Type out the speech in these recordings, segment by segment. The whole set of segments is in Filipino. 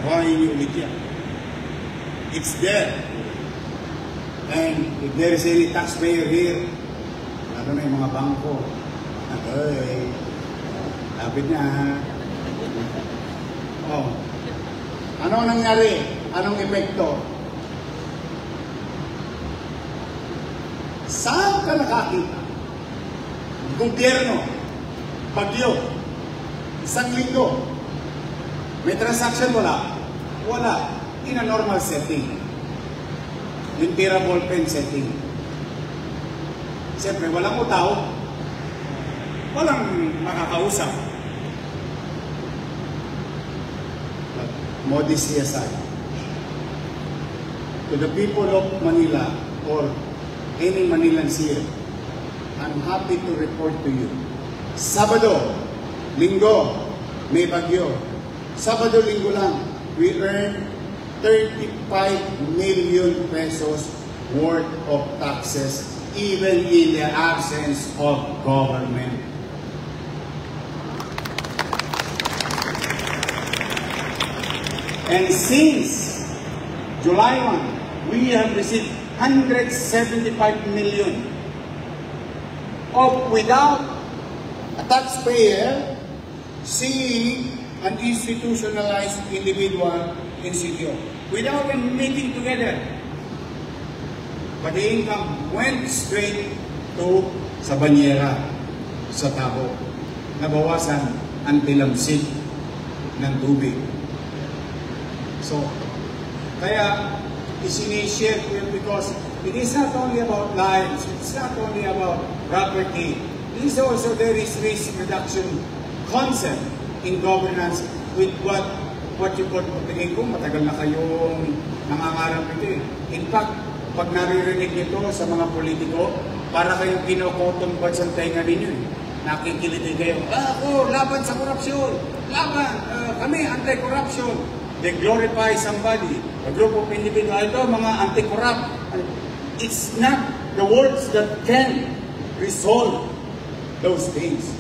Buhayin niyo ulit yan. It's there. And if there is any taxpayer here, lalo na yung mga bangko, ay, lapit na ha. Oh. Ano nangyari? Anong epekto? Saan ka nakakita? Gobyerno, bagyo, isang linggo, may transaction wala? Wala. In a normal setting. Yung tira ballpen setting. Siyempre, walang utaw. Walang makakausap. But modesty aside, to the people of Manila or any Manilans here, I'm happy to report to you. Sabado, Linggo, may bagyo. Sabado, Linggo lang, we earned 35 million pesos worth of taxes even in the absence of government. And since July 1, we have received 175 million of without a taxpayer seeing an institutionalized individual insecure. Without them meeting together. But the income went straight to sa banyera, sa tabo. Nabawasan ang tilamsik ng tubig. So, kaya isinishare ko yun because it is not only about lives, it's not only about property. It is also there is risk reduction concept in governance with what you call, tingin ko, matagal na kayong nangangarap ito eh. In fact, pag naririnig nito sa mga politiko, para kayong kinokotong buds ang tainga ninyo eh. Nakikiliti kayo, ako, laban sa korupsyon, laban, kami, anti-corruption. They glorify somebody, a group of individuals, ito, mga anti-corrupt. It's not the words that can resolve those things.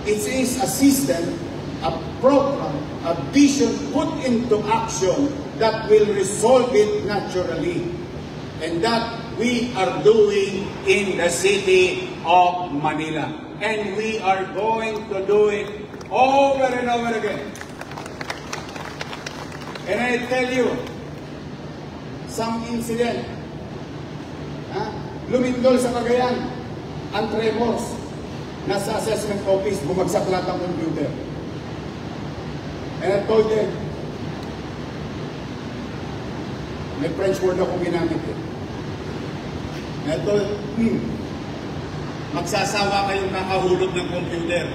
It is a system, a program, a vision put into action that will resolve it naturally. And that we are doing in the city of Manila. And we are going to do it over and over again. And I tell you, some incident, lumindol sa Cagayan, ang tremors, nasa assessment office, bumagsak lahat ang computer. And I told them, may French word ako ginamit eh. And I told them, magsasawa kayong nakahulog ng computer,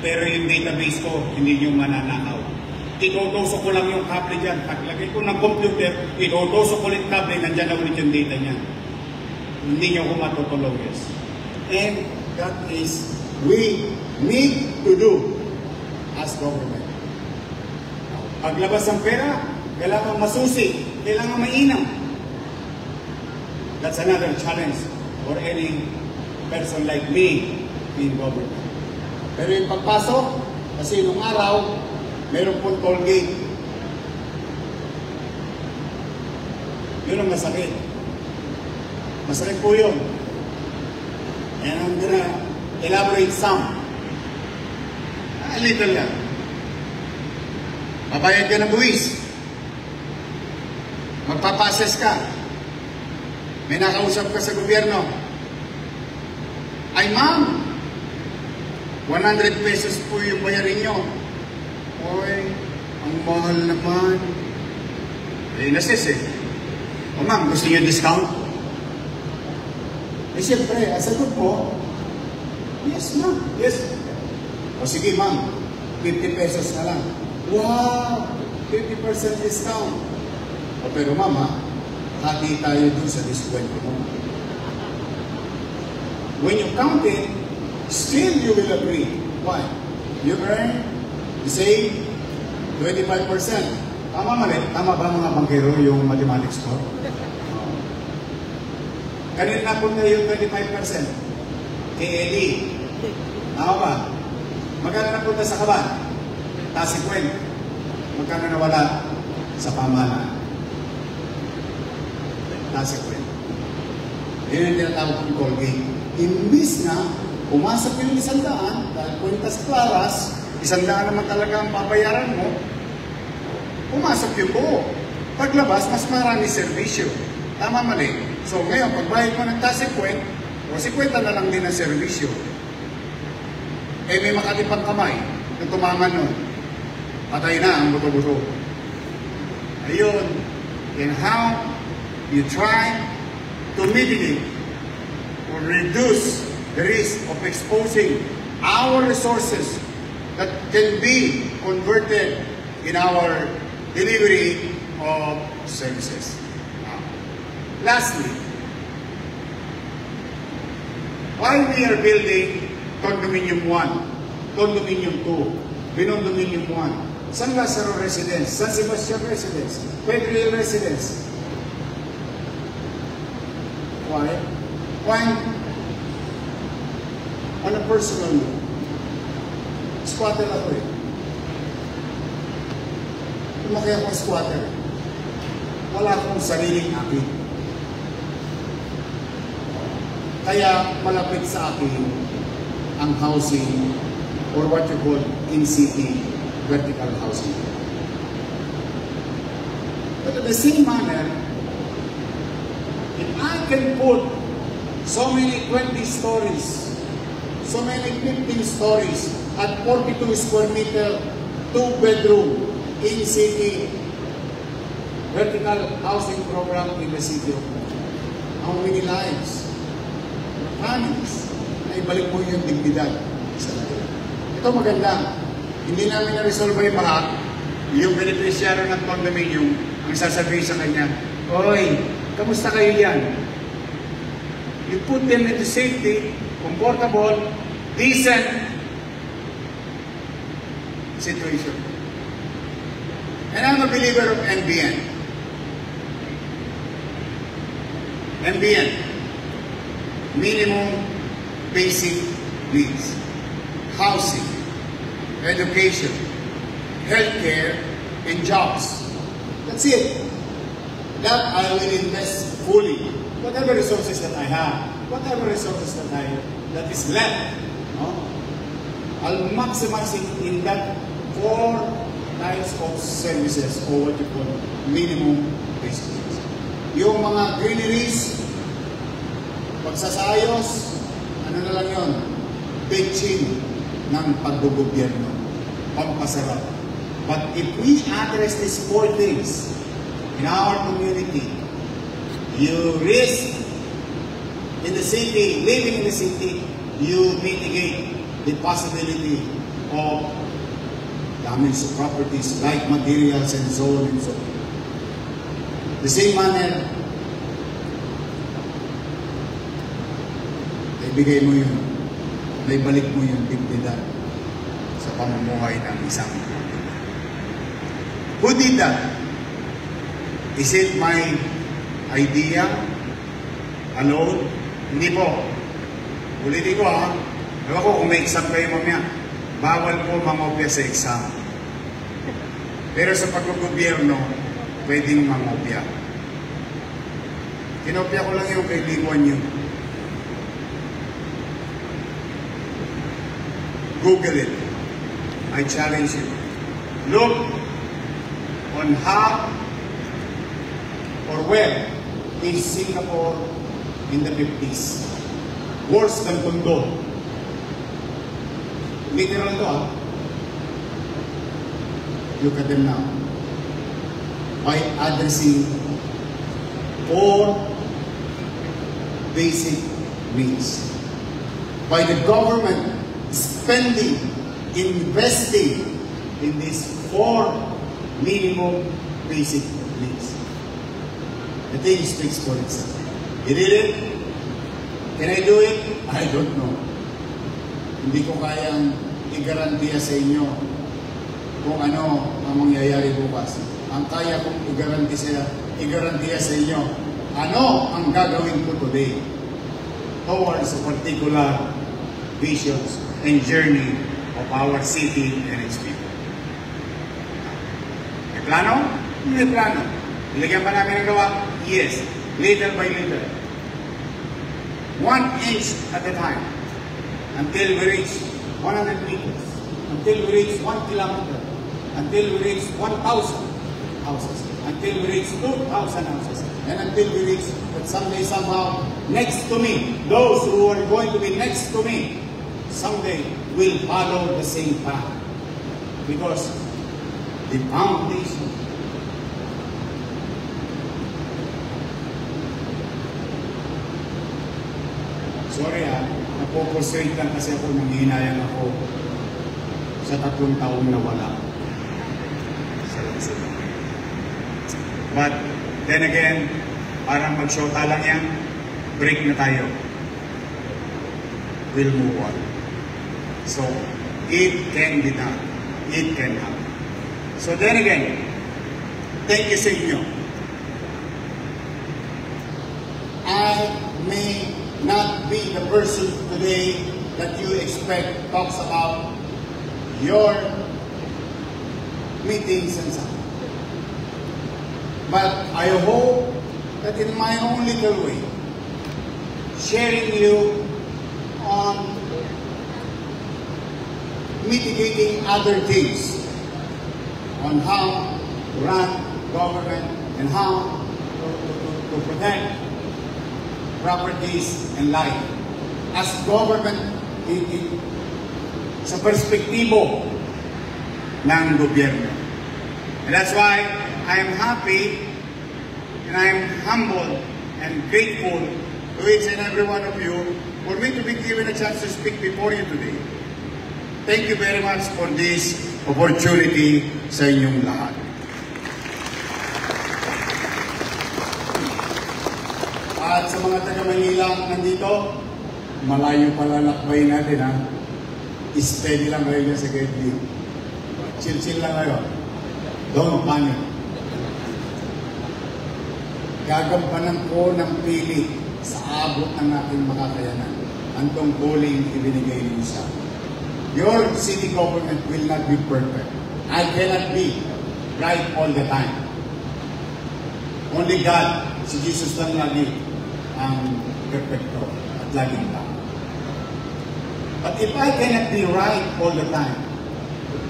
pero yung database ko, hindi nyo mananakaw. Itutusok ko lang yung kable dyan. Paglagay ko ng computer, itutusok ko ulit kable, nandyan na ulit yung data niya. Hindi nyo ko matutulog, yes. And that is, we need to do as government. Paglabas ng pera, kailangan masusi, kailangan mainam. That's another challenge for any person like me in government. Pero yung pagpasok, kasi nung araw, meron pong toll gate. Yun ang masakit. Masakit po yun. And I'm gonna elaborate some. A little lang. Mabayad ka ng buwis. Magpapases ka. May nakausap ka sa gobyerno. Ay ma'am, 100 pesos po yung bayarin nyo. Oy, ang mahal naman. Eh, nasis eh. O ma'am, gusto niyo discount? Eh, siyempre, sagot po, yes ma'am, yes. O sige ma'am, 50 pesos na lang. Wow, 50% discount. O pero ma'am ha, hati tayo dun sa discount mo. When you count it, still you will agree. Why? You earn, say, 25%. Tama mali? Tama ba mga bangkero yung mathematics ko? Kanina na po na yung 25%. KLE. Tama ba? Magkano na po na sa kaban? Taas 50. magkano nawala sa pamahalaan? Consequent. Yun yung tinatawag kong Colgate. Imbis na pumasok yung 100, dahil kwintas claras, 100 naman talaga ang babayaran mo, pumasok yung buo. Paglabas, mas marami servisyo. Tama mali. So ngayon, pagbayad mo ng consequent, o 50 na lang din ang servisyo. Eh may makalipang kamay na tumangan nun. Patay na ang buto-buto. Ayun. And how you try to mitigate or reduce the risk of exposing our resources that can be converted in our delivery of services. Lastly, while we are building Condominium 1, Condominium 2, Binondominium 1, San Lazaro Residence, San Sebastian Residence, Pedro Residence. Why? Why? On a personal note, squatter ako eh. Lumaki akong squatter. Wala akong sariling akin. Kaya malapit sa akin ang housing or what you call in-city vertical housing. But at the same manner, if I can put so many 20 stories, so many 15 stories at 42 square meter, 2-bedroom, in-city vertical housing program in the city of Manila, how many lives? Families, na ibalik mo yung dignidad sa kanila. Ito maganda. Hindi namin na-resolve yung lahat. Yung beneficiary ng condominium, ang sasabihin sa kanya, "Oy, kamusta kayo yan?" You put them into safety, comfortable, decent situation. And I'm a believer of NBN. NBN. Minimum basic needs, housing, education, healthcare, and jobs. That's it. That I will invest fully. Whatever resources that I have, whatever resources that is left, no? I'll maximize it in that 4 types of services or what you call minimum basic needs. Yung mga greeneries, pagsasayos, ano na lang yun, pitching ng pagbugobyerno, pampasarap. But if we address these 4 things in our community, you risk in the city, living in the city, you mitigate the possibility of damage to properties like materials and so on and so on. The same manner, ibigay mo yun, naibalik mo yung dignidad sa pamumuhay ng isang tao. Who did that? Is it my idea alone? Hindi po. Ulitin ko ha. Ewan ko kung may exam kayo mamaya. Bawal po mangopya sa exam. Pero sa paggogobyerno, pwedeng mangopya. Kinopya ko lang yung kay Lee Kuan Yew. Google it. I challenge you. Look on how or where is Singapore in the 50s. Worse than Tondo. Literal to ah. Look at them now. By addressing 4 basic needs. By the government spending, investing in these 4 minimum basic needs. The thing speaks for itself. You did it? Can I do it? I don't know. Hindi ko kayang i-garantiya sa inyo kung ano ang mangyayari bukas. Ang kaya kong i-garantiya sa inyo, ano ang gagawin ko today towards a particular visions and journey of our city and its people. May plano? May plano. Nilagyan pa namin ng gawa? Yes. Little by little. 1 inch at a time. Until we reach 100 meters. Until we reach 1 kilometer. Until we reach 1,000 houses. Until we reach 2,000 houses. And until we reach that someday somehow next to me, those who are going to be next to me, someday will follow the same path. Because the foundation sorry napoprostrate lang kasi ako, nanghihinayang ako sa 3 taong na wala. But then again, parang mag-shota lang yan, break na tayo. We'll move on. So, it can be done. It can happen. So then again, thank you sa inyo. I may not be the person today that you expect talks about your meetings and stuff. But I hope that in my own little way, sharing you on mitigating other things, on how to run government and how to protect properties and life. As government, sa perspektibo ng gobyerno. And that's why I'm happy and I'm humble and grateful to each and every one of you for me to be given a chance to speak before you today. Thank you very much for this opportunity sa inyong lahat. At sa mga taga-Manila nandito, malayo pala lakbay natin ha. Steady lang kayo dyan sa gate view. Chill-chill lang kayo. Don't panic. Gagampanan ko ng pili sa abot ng ating makakayanan. Ang tungkuling ibinigay niyo sa akin. Your city government will not be perfect. I cannot be right all the time. Only God, si Jesus lang lagi ang perfecto at laging tama. But if I cannot be right all the time,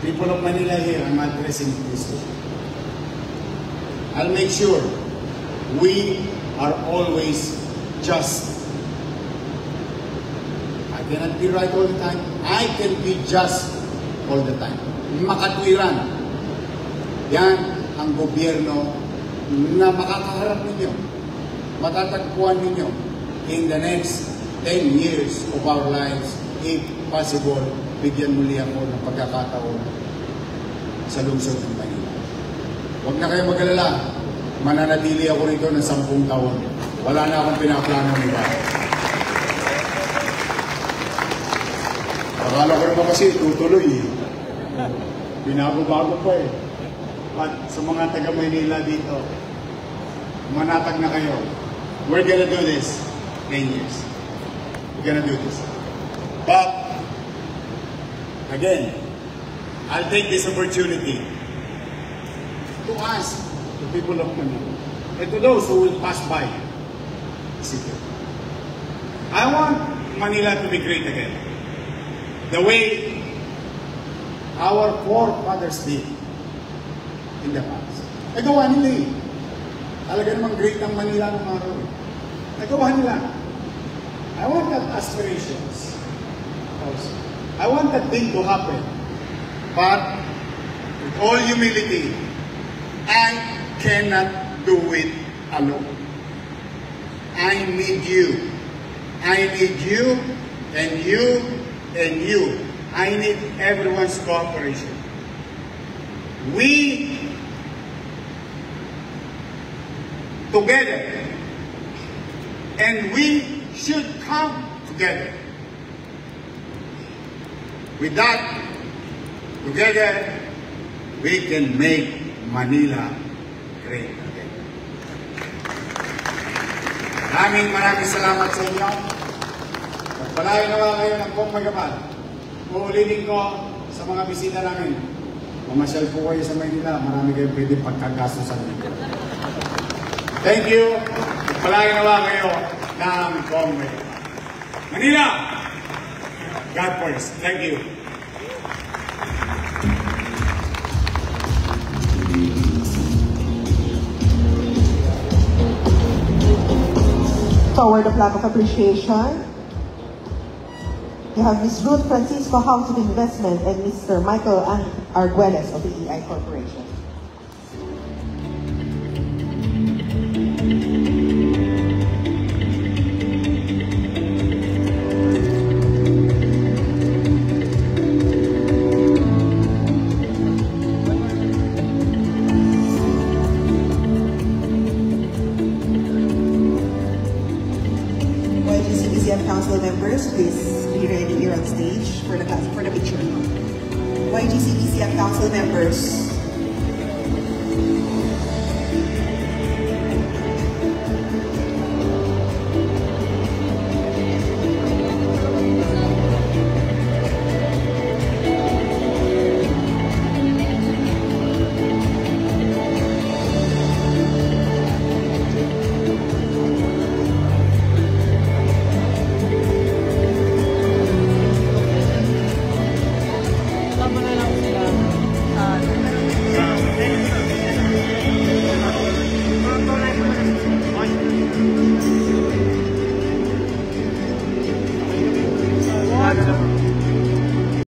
people of Manila here, I'm addressing this way. I'll make sure we are always just. I cannot be right all the time. I can be just all the time. Makatwiran. Yan ang gobyerno na makakaharap ninyo, matatagpuan ninyo in the next 10 years of our lives. If possible, bigyan muli ako ng pagkakataon sa lungsod ng Manila. Huwag na kayong mag-alala. Mananatili ako rito ng 10 taon. Wala na akong pinaplano ni ba. Akala ko naman kasi tutuloy eh. Binago-bago pa eh. At sa mga taga-Maynila dito, manatag na kayo. We're gonna do this 10 years. We're gonna do this. But, again, I'll take this opportunity to ask the people of Manila and to those who will pass by the city. I want Manila to be great again. The way our forefathers did in the past. Nagawa nila eh. Talaga namang great ng Manila ng araw eh. Nagawa nila. I want that aspirations also. I want that thing to happen. But with all humility, I cannot do it alone. I need you. I need you and you and you. I need everyone's cooperation. We together, and we should come together. With that, together, we can make Manila great again. Maraming salamat sa inyo. Pagpalain naman kayo ng buong Magapan. Uulitin ko sa mga bisita namin. Mamasyal po kayo sa Maynila, marami kayong pwede pagkagastosan dito. Thank you. Palagi nawa kayo ng Congress. Manila! God first. Thank you. Toward the flag of appreciation, you have Ms. Ruth Francisco, House of Investment, and Mr. Michael Arguelles of the EI Corporation. YGCBCF Council members, please be ready here on stage for the picture. YGCBCF Council members,